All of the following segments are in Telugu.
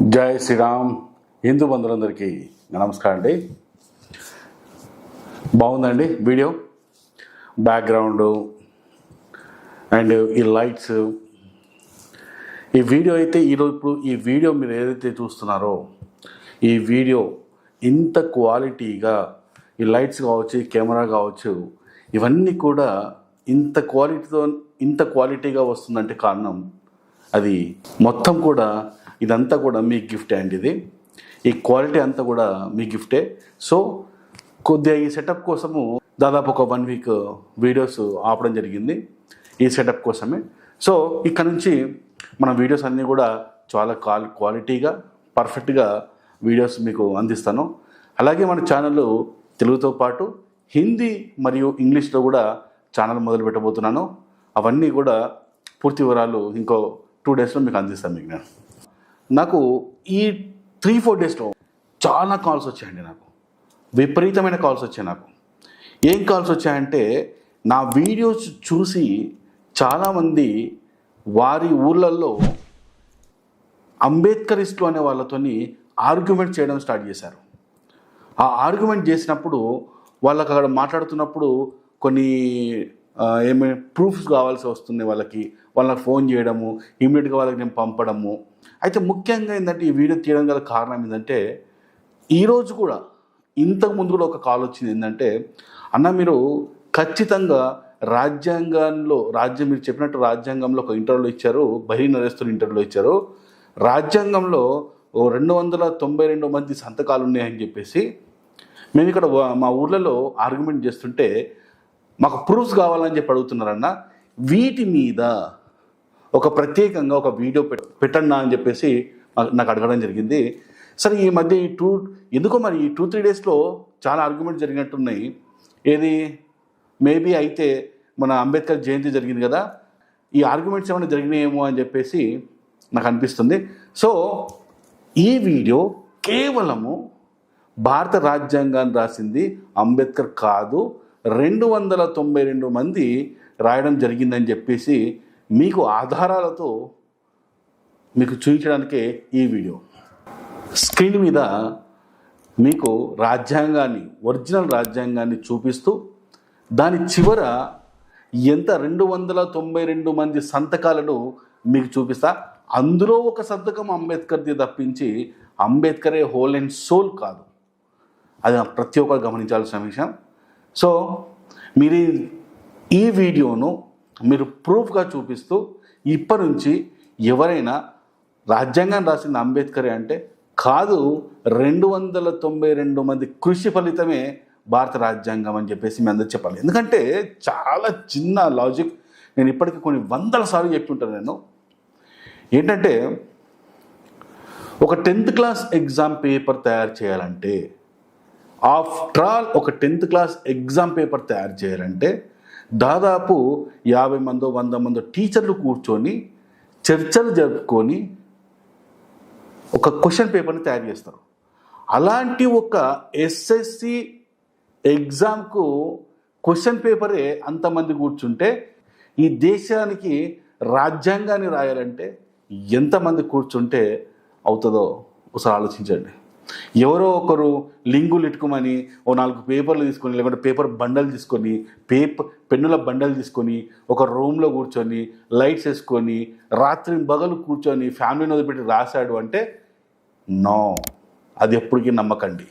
జై శ్రీరామ్. హిందూ బంధువులందరికీ నమస్కారం అండి. బాగుందండి వీడియో, బ్యాక్గ్రౌండ్ అండ్ ఈ లైట్స్. ఈ వీడియో అయితే ఇప్పుడు ఈ వీడియో మీరు ఏదైతే చూస్తున్నారో ఈ వీడియో ఇంత క్వాలిటీగా, ఈ లైట్స్ కావచ్చు, ఈ కెమెరా కావచ్చు, ఇవన్నీ కూడా ఇంత క్వాలిటీగా వస్తుందంటే కారణం అది మొత్తం కూడా ఇదంతా కూడా మీ గిఫ్టే అండి. ఈ క్వాలిటీ అంతా కూడా మీ గిఫ్టే. సో కొద్దిగా ఈ సెటప్ కోసము దాదాపు ఒక 1 వీక్ వీడియోస్ ఆపడం జరిగింది ఈ సెటప్ కోసమే. సో ఇక్కడ నుంచి మన వీడియోస్ అన్నీ కూడా చాలా క్వాలిటీగా, పర్ఫెక్ట్గా వీడియోస్ మీకు అందిస్తాను. అలాగే మన ఛానల్ తెలుగుతో పాటు హిందీ మరియు ఇంగ్లీష్లో కూడా ఛానల్ మొదలు పెట్టబోతున్నాను. అవన్నీ కూడా పూర్తి వివరాలు ఇంకో 2 డేస్లో మీకు అందిస్తాను. మీకు నాకు ఈ 3-4 డేస్లో చాలా కాల్స్ వచ్చాయండి. నాకు విపరీతమైన కాల్స్ వచ్చాయి. నాకు ఏం కాల్స్ వచ్చాయంటే, నా వీడియోస్ చూసి చాలామంది వారి ఊళ్ళల్లో అంబేద్కరిస్టులు అనే వాళ్ళతోని ఆర్గ్యుమెంట్ చేయడం స్టార్ట్ చేశారు. ఆ ఆర్గ్యుమెంట్ చేసినప్పుడు వాళ్ళకి అక్కడ మాట్లాడుతున్నప్పుడు కొన్ని ఏమైనా ప్రూఫ్స్ కావాల్సి వస్తుంది. వాళ్ళకి ఫోన్ చేయడము, ఇమీడియట్గా వాళ్ళకి నేను పంపడము. అయితే ముఖ్యంగా ఏంటంటే ఈ వీడియో తీయడం గల కారణం ఏంటంటే, ఈరోజు కూడా ఇంతకు ముందు కూడా ఒక కాల్ వచ్చింది. ఏంటంటే, అన్న మీరు ఖచ్చితంగా మీరు చెప్పినట్టు రాజ్యాంగంలో ఒక ఇంటర్వ్యూలో ఇచ్చారు, బహిరంగ ఇంటర్వ్యూలో ఇచ్చారు, రాజ్యాంగంలో 292 మంది సంతకాలు ఉన్నాయని చెప్పేసి మేము ఇక్కడ మా ఊర్లలో ఆర్గ్యుమెంట్ చేస్తుంటే మాకు ప్రూఫ్స్ కావాలని చెప్పి అడుగుతున్నారన్న. వీటి మీద ఒక ప్రత్యేకంగా ఒక వీడియో పెట్టన్నా అని చెప్పేసి నాకు అడగడం జరిగింది. సరే, ఈ మధ్య ఎందుకో మరి ఈ 2-3 డేస్లో చాలా ఆర్గ్యుమెంట్ జరిగినట్టున్నాయి. ఏది మేబీ అయితే మన అంబేద్కర్ జయంతి జరిగింది కదా, ఈ ఆర్గ్యుమెంట్స్ ఏమైనా జరిగినాయేమో అని చెప్పేసి నాకు అనిపిస్తుంది. సో ఈ వీడియో కేవలము భారత రాజ్యాంగాన్ని రాసింది అంబేద్కర్ కాదు, 292 మంది రాయడం జరిగిందని చెప్పేసి మీకు ఆధారాలతో మీకు చూపించడానికే ఈ వీడియో. స్క్రీన్ మీద మీకు ఒరిజినల్ రాజ్యాంగాన్ని చూపిస్తూ దాని చివర ఎంత 292 మంది సంతకాలను మీకు చూపిస్తా. అందులో ఒక సంతకం అంబేద్కర్ది తప్పించి అంబేద్కరే హోల్ అండ్ సోల్ కాదు. అది ప్రతి ఒక్కరు గమనించాల్సిన విషయం. సో మీరు ఈ వీడియోను మీరు ప్రూఫ్గా చూపిస్తూ ఇప్పటి నుంచి ఎవరైనా రాజ్యాంగాన్ని రాసింది అంబేద్కరే అంటే కాదు, 292 మంది కృషి ఫలితమే భారత రాజ్యాంగం అని చెప్పేసి మీ అందరూ చెప్పాలి. ఎందుకంటే చాలా చిన్న లాజిక్, నేను ఇప్పటికీ కొన్ని 100 సార్లు చెప్తుంటాను. నేను ఏంటంటే, ఒక 10th క్లాస్ ఎగ్జామ్ పేపర్ తయారు చేయాలంటే, ఆఫ్టర్ ఆల్ ఒక 10th క్లాస్ ఎగ్జామ్ పేపర్ తయారు చేయాలంటే దాదాపు 50 మందో 100 మందో టీచర్లు కూర్చొని చర్చలు జరుపుకొని ఒక క్వశ్చన్ పేపర్ని తయారు చేస్తారు. అలాంటి ఒక ఎస్ఎస్సి ఎగ్జామ్కు క్వశ్చన్ పేపరే అంతమంది కూర్చుంటే ఈ దేశానికి రాజ్యాంగాన్ని రాయాలంటే ఎంతమంది కూర్చుంటే అవుతుందో ఒకసారి ఆలోచించండి. ఎవరో ఒకరు లింగులు ఇట్టుకోమని 4 పేపర్లు తీసుకొని, లేకుంటే పేపర్ బండలు తీసుకొని, పెన్నుల బండలు తీసుకొని ఒక రూమ్లో కూర్చొని లైట్స్ వేసుకొని రాత్రి పగలు కూర్చొని ఫ్యామిలీని వదిలిపెట్టి రాశాడు అంటే నో, అది ఎప్పటికీ నమ్మకండి.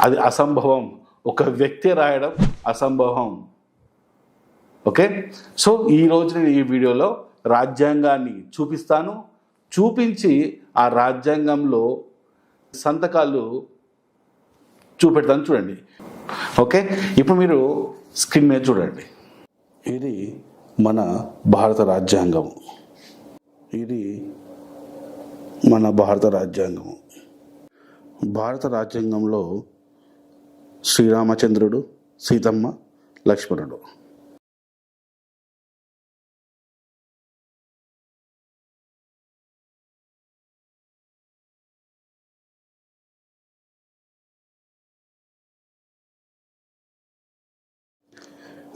అది అసంభవం. ఒక వ్యక్తి రాయడం అసంభవం. ఓకే. సో ఈరోజు నేను ఈ వీడియోలో రాజ్యాంగాన్ని చూపించి ఆ రాజ్యాంగంలో సంతకాలు చూపెడతాను, చూడండి. ఓకే, ఇప్పుడు మీరు స్క్రీన్ మీద చూడండి. ఇది మన భారత రాజ్యాంగం. భారత రాజ్యాంగంలో శ్రీరామచంద్రుడు, సీతమ్మ, లక్ష్మణుడు.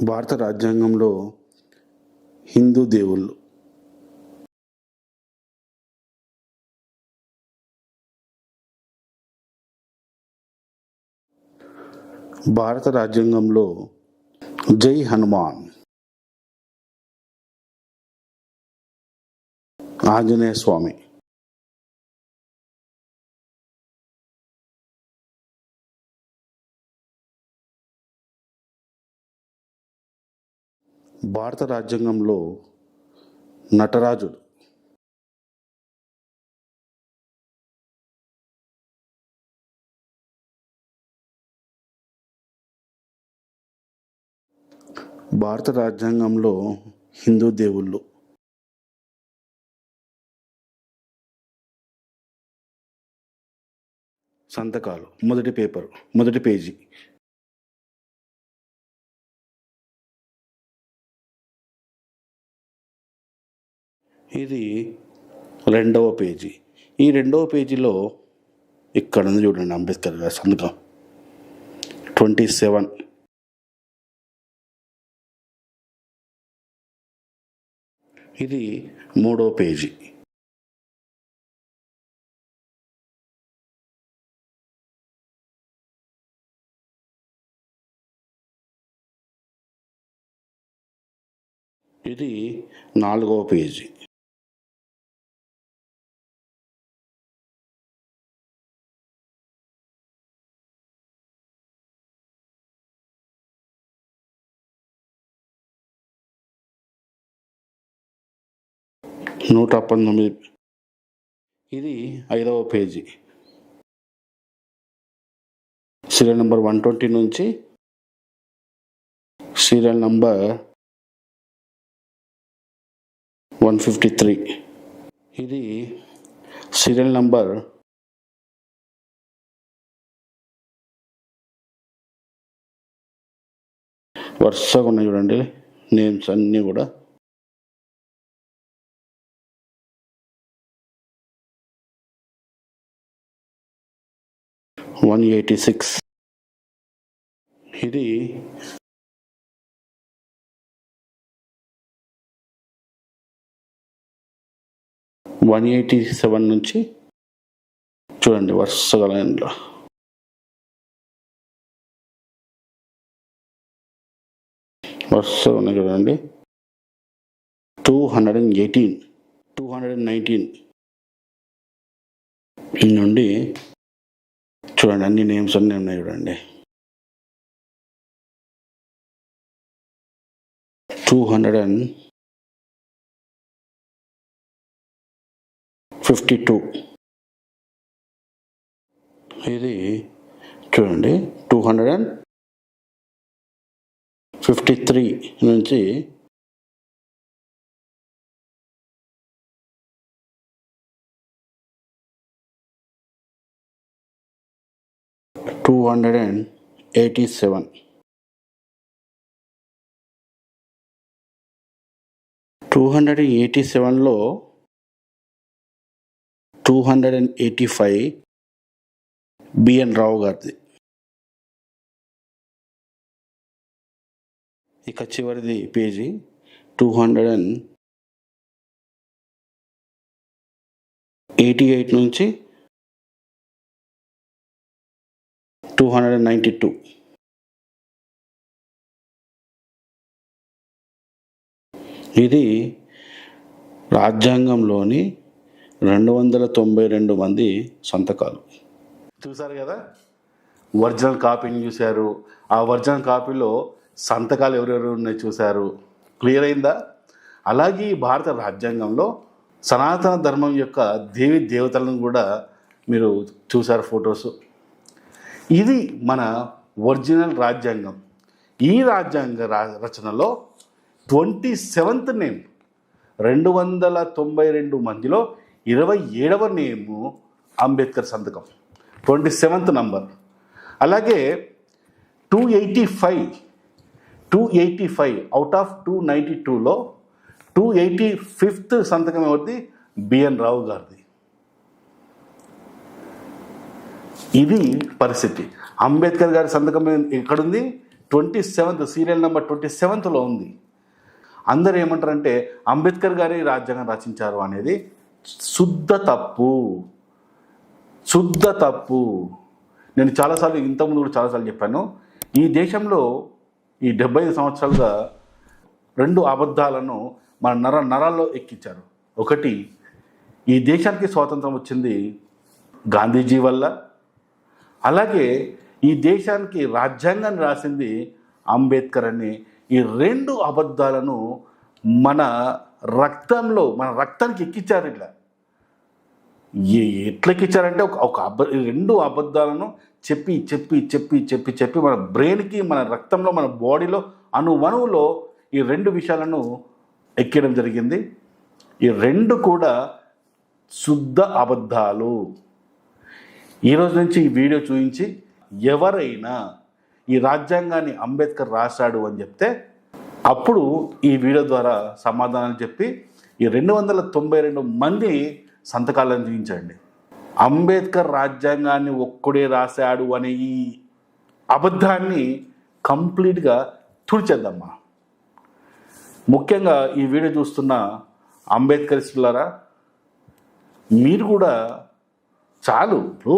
భారత రాజ్యాంగంలో హిందూ దేవుళ్ళు భారత రాజ్యాంగంలో జై హనుమాన్ ఆంజనేయ స్వామి. భారత రాజ్యాంగంలో నటరాజుడు. భారత రాజ్యాంగంలో హిందూ దేవుళ్ళు. సంతకాలు మొదటి పేపర్, మొదటి పేజీ. ఇది రెండవ పేజీ. ఈ రెండవ పేజీలో ఇక్కడ ఉంది చూడండి, అంబేద్కర్ గారి సంతకం 27. ఇది మూడవ పేజీ. ఇది 4వ పేజీ. నూట 19. ఇది 5వ పేజీ. సీరియల్ నెంబర్ 120 నుంచి సీరియల్ నంబర్ 153. ఇది సీరియల్ నంబర్ 'వరుసగా ఉన్నాయి చూడండి నేమ్స్ అన్నీ కూడా. ఇది 187 నుంచి చూడండి వరుసగా లైన్లో. వరుసగా ఉన్నాయి చూడండి. 218, 219 నుండి చూడండి అన్ని నేమ్స్ అన్నీ ఉన్నాయి చూడండి. 252. ఇది చూడండి 253 నుంచి 287. 287లో 285 బిఎన్ రావు గారిది. ఇక చివరిది పేజీ 288 నుంచి 292. ఇది రాజ్యాంగంలోని 292 మంది సంతకాలు. చూసారు కదా, ఒరిజినల్ కాపీని చూశారు. ఆ ఒరిజినల్ కాపీలో సంతకాలు ఎవరెవరు ఉన్నాయి చూశారు. క్లియర్ అయిందా? అలాగే భారత రాజ్యాంగంలో సనాతన ధర్మం యొక్క దేవి దేవతలను కూడా మీరు చూశారు ఫొటోస్. ఇది మన ఒరిజినల్ రాజ్యాంగం. ఈ రాజ్యాంగ రచనలో 27th నేమ్, 292 మందిలో 27వ నేము అంబేద్కర్ సంతకం, 27th నంబర్. అలాగే 285 అవుట్ ఆఫ్ 292లో 285th సంతకం ఎవరిది? బిఎన్ రావు గారిది. ఇది పరిస్థితి. అంబేద్కర్ గారి సంతకం ఎక్కడుంది? 27th, సీరియల్ నెంబర్ 27లో ఉంది. అందరూ ఏమంటారంటే అంబేద్కర్ గారి రాజ్యాంగం రచించారు అనేది శుద్ధ తప్పు. నేను చాలాసార్లు, ఇంతకుముందు కూడా చాలాసార్లు చెప్పాను, ఈ దేశంలో ఈ 75 సంవత్సరాలుగా 2 అబద్ధాలను మన నరాల్లో ఎక్కించారు. ఒకటి, ఈ దేశానికి స్వాతంత్రం వచ్చింది గాంధీజీ వల్ల, అలాగే ఈ దేశానికి రాజ్యాంగాన్ని రాసింది అంబేద్కర్ అని. ఈ 2 అబద్ధాలను మన రక్తానికి ఎక్కించారు. ఇట్లా ఎట్లా ఎక్కించారంటే ఒక 2 అబద్ధాలను చెప్పి చెప్పి చెప్పి చెప్పి చెప్పి మన బ్రెయిన్కి, మన రక్తంలో, మన బాడీలో అణువణువులో ఈ 2 విషయాలను ఎక్కడం జరిగింది. ఈ 2 కూడా శుద్ధ అబద్ధాలు. ఈరోజు నుంచి ఈ వీడియో చూపించి ఎవరైనా ఈ రాజ్యాంగాన్ని అంబేద్కర్ రాశాడు అని చెప్తే అప్పుడు ఈ వీడియో ద్వారా సమాధానం చెప్పి ఈ 292 మంది సంతకాలను చూపించండి. అంబేద్కర్ రాజ్యాంగాన్ని ఒక్కడే రాశాడు అనే ఈ అబద్ధాన్ని కంప్లీట్గా తుడిచేద్దామా. ముఖ్యంగా ఈ వీడియో చూస్తున్న అంబేద్కరిస్టులారా, మీరు కూడా చాలు. ఇప్పుడు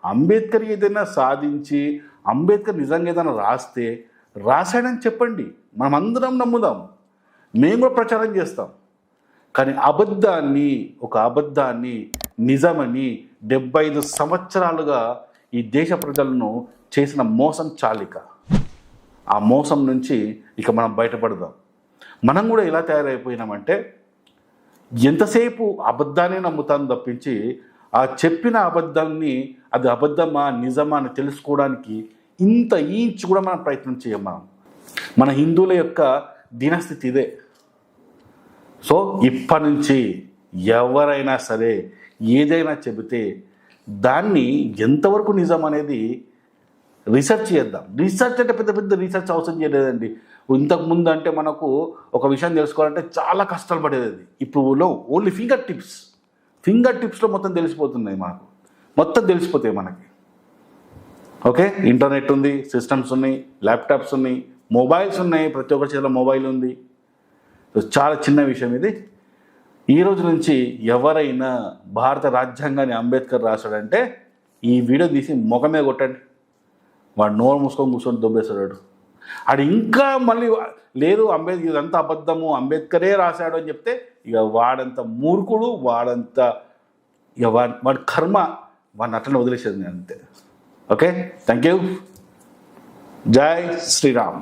అంబేద్కర్ ఏదైనా సాధించి అంబేద్కర్ నిజంగా ఏదైనా రాశాడని చెప్పండి, మనం అందరం నమ్ముదాం, మేము కూడా ప్రచారం చేస్తాం. కానీ ఒక అబద్ధాన్ని నిజమని 75 సంవత్సరాలుగా ఈ దేశ ప్రజలను చేసిన మోసం చాలిక. ఆ మోసం నుంచి ఇక మనం బయటపడదాం. మనం కూడా ఎలా తయారైపోయినామంటే ఎంతసేపు అబద్ధాన్ని నమ్ముతాను తప్పించి ఆ చెప్పిన అబద్ధాన్ని అది అబద్ధమా నిజమా అని తెలుసుకోవడానికి ఇంచు కూడా మనం ప్రయత్నం చేయం. మన హిందువుల యొక్క దీనస్థితి ఇదే. సో ఇప్పటి నుంచి ఎవరైనా సరే ఏదైనా చెబితే దాన్ని ఎంతవరకు నిజం అనేది రీసెర్చ్ చేద్దాం. రీసెర్చ్ అంటే పెద్ద రీసెర్చ్ అవసరం చేయలేదండి. ఇంతకుముందు అంటే మనకు ఒక విషయం తెలుసుకోవాలంటే చాలా కష్టాలు పడేది. ఇప్పుడు ఓన్లీ ఫింగర్ టిప్స్లో మొత్తం తెలిసిపోతున్నాయి, మొత్తం తెలిసిపోతాయి మనకి. ఓకే, ఇంటర్నెట్ ఉంది, సిస్టమ్స్ ఉన్నాయి, ల్యాప్టాప్స్ ఉన్నాయి, మొబైల్స్ ఉన్నాయి, ప్రతి ఒక్కరి చేతిలో మొబైల్ ఉంది. చాలా చిన్న విషయం ఇది. ఈ రోజు నుంచి ఎవరైనా భారత రాజ్యాంగాన్ని అంబేద్కర్ రాశాడంటే ఈ వీడియో తీసి ముఖమే కొట్టండి. వాడు నోరు మూసుకొని కూర్చొని దొబ్బేశాడు. ఆడు ఇంకా మళ్ళీ లేదు అంబేద్కర్ ఇదంతా అబద్ధము, అంబేద్కరే రాశాడు అని చెప్తే ఇక వాడంత మూర్ఖుడు, వాడి కర్మ వాడిని అట్లనే వదిలేసేది అంతే. Okay, thank you. జై శ్రీరామ్.